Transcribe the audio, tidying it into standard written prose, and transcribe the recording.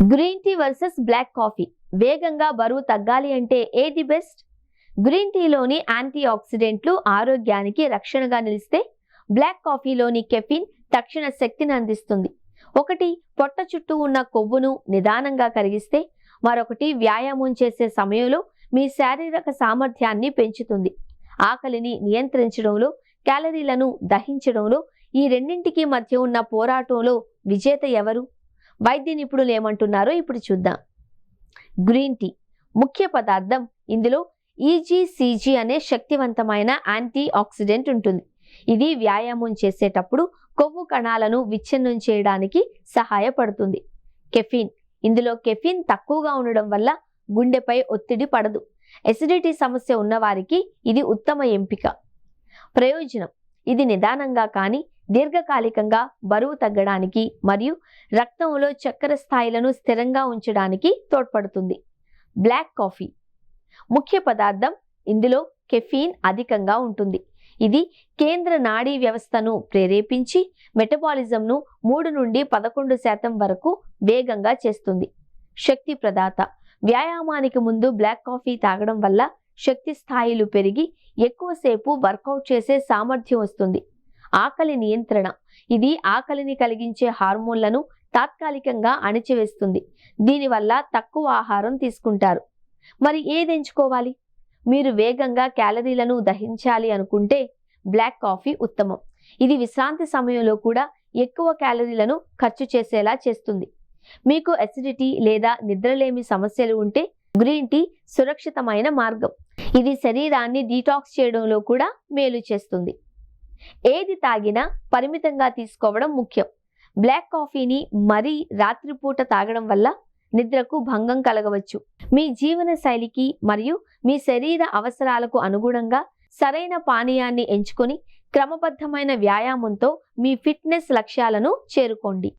Green tea versus black coffee. వేగంగా బరువు తగ్గాలి అంటే ఏది బెస్ట్? గ్రీన్ టీలోని యాంటీ ఆక్సిడెంట్లు ఆరోగ్యానికి రక్షణగా నిలిస్తే, బ్లాక్ కాఫీలోని కెఫిన్ తక్షణ శక్తిని అందిస్తుంది. ఒకటి పొట్ట చుట్టూ ఉన్న కొవ్వును నిదానంగా కరిగిస్తే, మరొకటి వ్యాయామం చేసే సమయంలో మీ శారీరక సామర్థ్యాన్ని పెంచుతుంది. ఆకలిని నియంత్రించడంలో, క్యాలరీలను దహించడంలో ఈ రెండింటికి మధ్య ఉన్న పోరాటంలో విజేత ఎవరు? వైద్య నిపుణులు ఏమంటున్నారో ఇప్పుడు చూద్దాం. గ్రీన్ టీ ముఖ్య పదార్థం. ఇందులో ఈజీసీజీ అనే శక్తివంతమైన యాంటీ ఆక్సిడెంట్ ఉంటుంది. ఇది వ్యాయామం చేసేటప్పుడు కొవ్వు కణాలను విచ్ఛిన్నం చేయడానికి సహాయపడుతుంది. కెఫిన్. ఇందులో కెఫిన్ తక్కువగా ఉండడం వల్ల గుండెపై ఒత్తిడి పడదు. ఎసిడిటీ సమస్య ఉన్నవారికి ఇది ఉత్తమ ఎంపిక. ప్రయోజనం. ఇది నిదానంగా కానీ దీర్ఘకాలికంగా బరువు తగ్గడానికి మరియు రక్తంలో చక్కెర స్థాయిలను స్థిరంగా ఉంచడానికి తోడ్పడుతుంది. బ్లాక్ కాఫీ ముఖ్య పదార్థం. ఇందులో కెఫీన్ అధికంగా ఉంటుంది. ఇది కేంద్ర నాడీ వ్యవస్థను ప్రేరేపించి మెటబాలిజంను 3 నుండి 11% వరకు వేగంగా చేస్తుంది. శక్తి ప్రదాత. వ్యాయామానికి ముందు బ్లాక్ కాఫీ తాగడం వల్ల శక్తి స్థాయిలు పెరిగి ఎక్కువసేపు వర్కౌట్ చేసే సామర్థ్యం వస్తుంది. ఆకలి నియంత్రణ. ఇది ఆకలిని కలిగించే హార్మోన్లను తాత్కాలికంగా అణిచివేస్తుంది. దీనివల్ల తక్కువ ఆహారం తీసుకుంటారు. మరి ఏది ఎంచుకోవాలి? మీరు వేగంగా క్యాలరీలను దహించాలి అనుకుంటే బ్లాక్ కాఫీ ఉత్తమం. ఇది విశ్రాంతి సమయంలో కూడా ఎక్కువ క్యాలరీలను ఖర్చు చేసేలా చేస్తుంది. మీకు ఎసిడిటీ లేదా నిద్రలేమి సమస్యలు ఉంటే గ్రీన్ టీ సురక్షితమైన మార్గం. ఇది శరీరాన్ని డీటాక్స్ చేయడంలో కూడా మేలు చేస్తుంది. ఏది తాగినా పరిమితంగా తీసుకోవడం ముఖ్యం. బ్లాక్ కాఫీని మరీ రాత్రిపూట తాగడం వల్ల నిద్రకు భంగం కలగవచ్చు. మీ జీవన శైలికి మరియు మీ శరీర అవసరాలకు అనుగుణంగా సరైన పానీయాన్ని ఎంచుకొని క్రమబద్ధమైన వ్యాయామంతో మీ ఫిట్నెస్ లక్ష్యాలను చేరుకోండి.